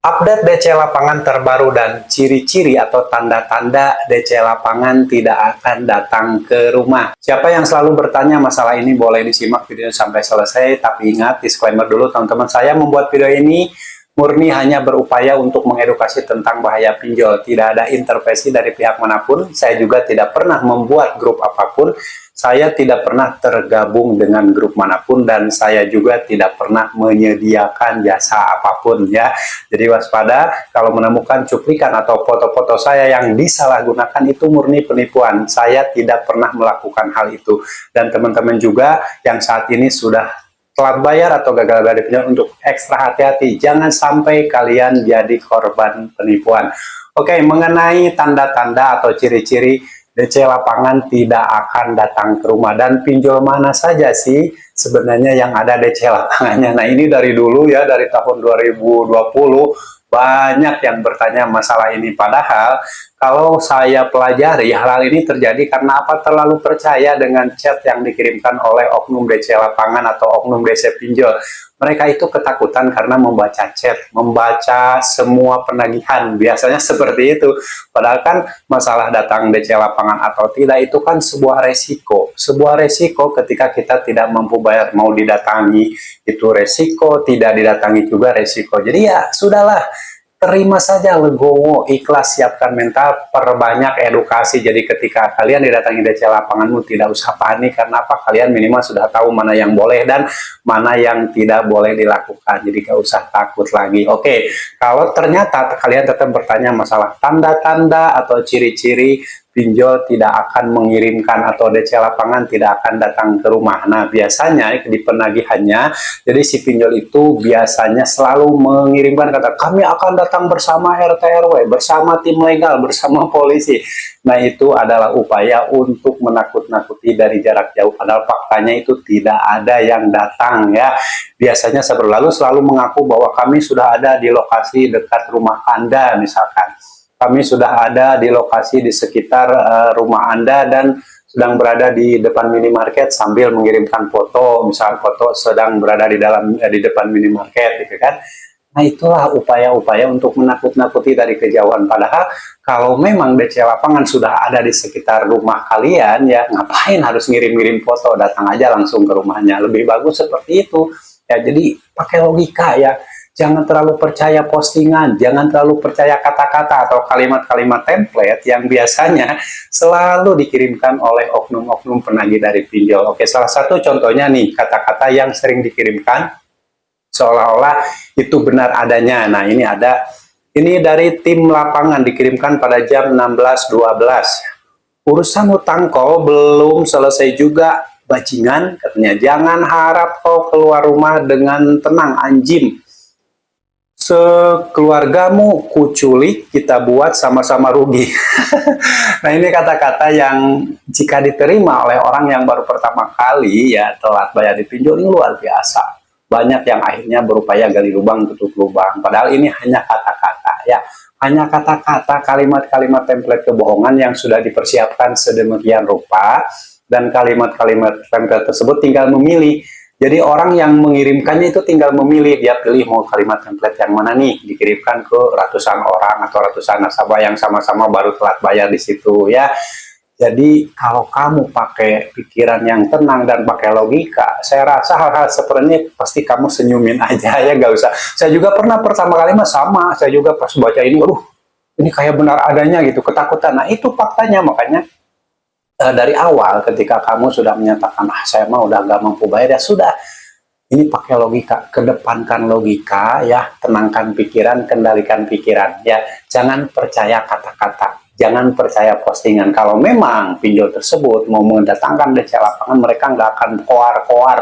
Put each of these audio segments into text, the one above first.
Update DC lapangan terbaru dan ciri-ciri atau tanda-tanda DC lapangan tidak akan datang ke rumah. Siapa yang selalu bertanya masalah ini boleh disimak video sampai selesai, tapi ingat disclaimer dulu teman-teman, saya membuat video ini murni hanya berupaya untuk mengedukasi tentang bahaya pinjol. Tidak ada intervensi dari pihak manapun. Saya juga tidak pernah membuat grup apapun. Saya tidak pernah tergabung dengan grup manapun, dan saya juga tidak pernah menyediakan jasa apapun ya. Jadi waspada kalau menemukan cuplikan atau foto-foto saya yang disalahgunakan, itu murni penipuan. Saya tidak pernah melakukan hal itu. Dan teman-teman juga yang saat ini sudah telat bayar atau gagal bayar pinjol, untuk ekstra hati-hati, jangan sampai kalian jadi korban penipuan. Oke, mengenai tanda-tanda atau ciri-ciri DC lapangan tidak akan datang ke rumah, dan pinjol mana saja sih sebenarnya yang ada DC lapangannya. Nah, ini dari dulu ya, dari tahun 2020 banyak yang bertanya masalah ini. Padahal kalau saya pelajari, hal ini terjadi karena apa? Terlalu percaya dengan chat yang dikirimkan oleh oknum DC lapangan atau oknum DC pinjol. Mereka itu ketakutan karena membaca chat, membaca semua penagihan, biasanya seperti itu. Padahal kan masalah datang DC lapangan atau tidak itu kan sebuah resiko. Sebuah resiko ketika kita tidak mampu bayar, mau didatangi itu resiko, tidak didatangi juga resiko. Jadi ya sudahlah, terima saja, legowo, ikhlas, siapkan mental, perbanyak edukasi. Jadi ketika kalian didatangi DC lapanganmu, tidak usah panik. Karena apa? Kalian minimal sudah tahu mana yang boleh dan mana yang tidak boleh dilakukan. Jadi gak usah takut lagi. Oke, kalau ternyata kalian tetap bertanya masalah tanda-tanda atau ciri-ciri pinjol tidak akan mengirimkan atau DC lapangan tidak akan datang ke rumah. Nah, biasanya di penagihannya, jadi si pinjol itu biasanya selalu mengirimkan kata, kami akan datang bersama RT RW, bersama tim legal, bersama polisi. Nah, itu adalah upaya untuk menakut-nakuti dari jarak jauh. Padahal faktanya itu tidak ada yang datang ya. Biasanya lalu selalu mengaku bahwa kami sudah ada di lokasi dekat rumah Anda misalkan. Kami sudah ada di lokasi di sekitar rumah Anda dan sedang berada di depan minimarket sambil mengirimkan foto, misalnya foto sedang berada di depan minimarket gitu kan. Nah, itulah upaya-upaya untuk menakut-nakuti dari kejauhan. Padahal kalau memang DC lapangan sudah ada di sekitar rumah kalian, ya ngapain harus ngirim-ngirim foto, datang aja langsung ke rumahnya. Lebih bagus seperti itu. Ya, jadi pakai logika ya. Jangan terlalu percaya postingan, jangan terlalu percaya kata-kata atau kalimat-kalimat template yang biasanya selalu dikirimkan oleh oknum-oknum penagih dari pinjol. Oke, salah satu contohnya nih, kata-kata yang sering dikirimkan seolah-olah itu benar adanya. Nah, ini dari tim lapangan, dikirimkan pada jam 16.12. Urusan hutang kau belum selesai juga, bajingan, katanya. Jangan harap kau keluar rumah dengan tenang, anjing. Sekeluargamu kuculik, kita buat sama-sama rugi. Nah, ini kata-kata yang jika diterima oleh orang yang baru pertama kali ya telat bayar di pinjol, ini luar biasa. Banyak yang akhirnya berupaya gali lubang tutup lubang. Padahal ini hanya kata-kata ya. Hanya kata-kata, kalimat-kalimat template kebohongan yang sudah dipersiapkan sedemikian rupa, dan kalimat-kalimat template tersebut tinggal memilih. Jadi orang yang mengirimkannya itu tinggal memilih, dia pilih mau kalimat template yang mana nih, dikirimkan ke ratusan orang atau ratusan nasabah yang sama-sama baru telat bayar di situ ya. Jadi kalau kamu pakai pikiran yang tenang dan pakai logika, saya rasa hal-hal seperti ini pasti kamu senyumin aja ya, gak usah. Saya juga pernah pertama kali sama, saya juga pas baca ini, ini kayak benar adanya gitu, ketakutan. Nah, itu faktanya. Makanya dari awal ketika kamu sudah menyatakan saya mah udah nggak mampu bayar, ya sudah, ini pakai logika, kedepankan logika ya, tenangkan pikiran, kendalikan pikiran ya, jangan percaya kata-kata, jangan percaya postingan. Kalau memang pinjol tersebut mau mendatangkan DC lapangan, mereka nggak akan koar-koar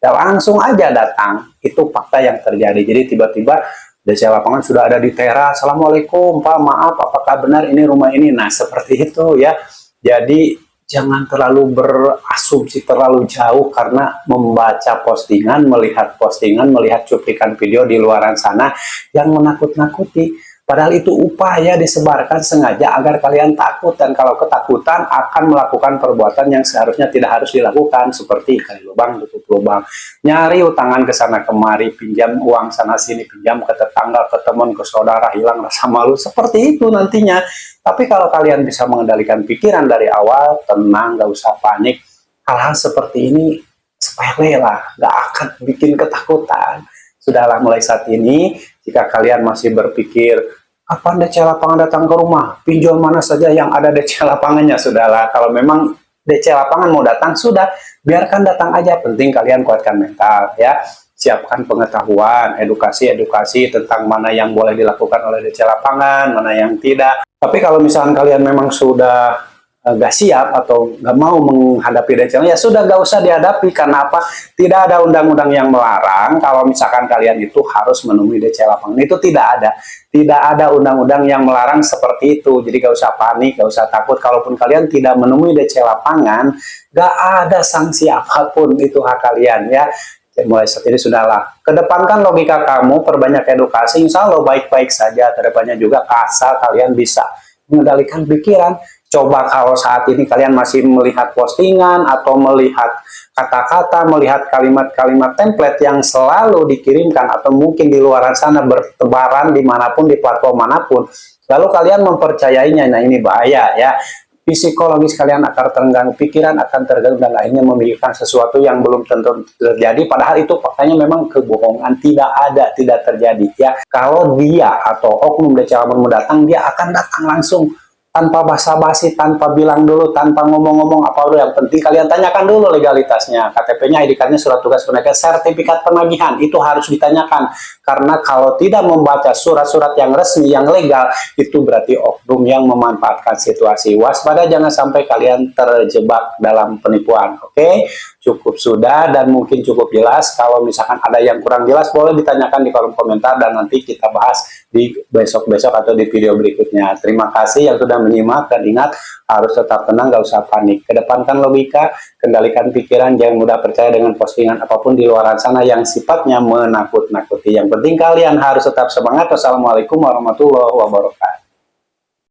ya, langsung aja datang. Itu fakta yang terjadi. Jadi tiba-tiba DC lapangan sudah ada di teras, assalamualaikum Pak, maaf apakah benar ini rumah ini. Nah, seperti itu ya. Jadi jangan terlalu berasumsi terlalu jauh karena membaca postingan, melihat cuplikan video di luaran sana yang menakut-nakuti. Padahal itu upaya disebarkan sengaja agar kalian takut, dan kalau ketakutan akan melakukan perbuatan yang seharusnya tidak harus dilakukan, seperti gali lubang, tutup lubang, nyari utangan ke sana kemari, pinjam uang sana sini, pinjam ke tetangga, ke teman, ke saudara, hilang rasa malu, seperti itu nantinya. Tapi kalau kalian bisa mengendalikan pikiran dari awal, tenang, gak usah panik, hal-hal seperti ini sepele lah, gak akan bikin ketakutan. Sudahlah, mulai saat ini, jika kalian masih berpikir, kapan DC lapangan datang ke rumah, pinjol mana saja yang ada DC lapangannya, sudahlah. Kalau memang DC lapangan mau datang, sudah, biarkan datang aja. Penting kalian kuatkan mental, ya. Siapkan pengetahuan, edukasi tentang mana yang boleh dilakukan oleh DC lapangan, mana yang tidak. Tapi kalau misalkan kalian memang sudah nggak siap atau nggak mau menghadapi DC, ya sudah, nggak usah dihadapi. Karena apa? Tidak ada undang-undang yang melarang kalau misalkan kalian itu harus menemui DC lapangan. Itu tidak ada undang-undang yang melarang seperti itu. Jadi nggak usah panik, nggak usah takut. Kalaupun kalian tidak menemui DC lapangan, nggak ada sanksi apapun, itu hak kalian, ya. Mulai saat ini sudahlah, kedepankan logika kamu, perbanyak edukasi, insya Allah baik-baik saja. Kedepannya juga asal kalian bisa mengendalikan pikiran. Coba kalau saat ini kalian masih melihat postingan atau melihat kata-kata, melihat kalimat-kalimat template yang selalu dikirimkan atau mungkin di luar sana bertebaran dimanapun, di platform manapun, lalu kalian mempercayainya, nah ini bahaya, ya. Psikologis kalian akan terganggu, pikiran akan terganggu, dan akhirnya memikirkan sesuatu yang belum tentu terjadi, padahal itu faktanya memang kebohongan, tidak terjadi, ya. Kalau dia atau oknum DC lapangan datang, dia akan datang langsung, tanpa basa-basi, tanpa bilang dulu, tanpa ngomong-ngomong apa dulu. Yang penting kalian tanyakan dulu legalitasnya, KTP-nya, ID card-nya, surat tugas penagih, sertifikat penagihan, itu harus ditanyakan. Karena kalau tidak membaca surat-surat yang resmi, yang legal, itu berarti oknum yang memanfaatkan situasi. Waspada, jangan sampai kalian terjebak dalam penipuan. Oke? Cukup sudah, dan mungkin cukup jelas. Kalau misalkan ada yang kurang jelas, boleh ditanyakan di kolom komentar, dan nanti kita bahas di besok-besok atau di video berikutnya. Terima kasih yang sudah menyimak, dan ingat, harus tetap tenang, gak usah panik. Kedepankan logika, kendalikan pikiran, jangan mudah percaya dengan postingan apapun di luar sana yang sifatnya menakut-nakuti. Yang penting kalian harus tetap semangat. Wassalamualaikum warahmatullahi wabarakatuh.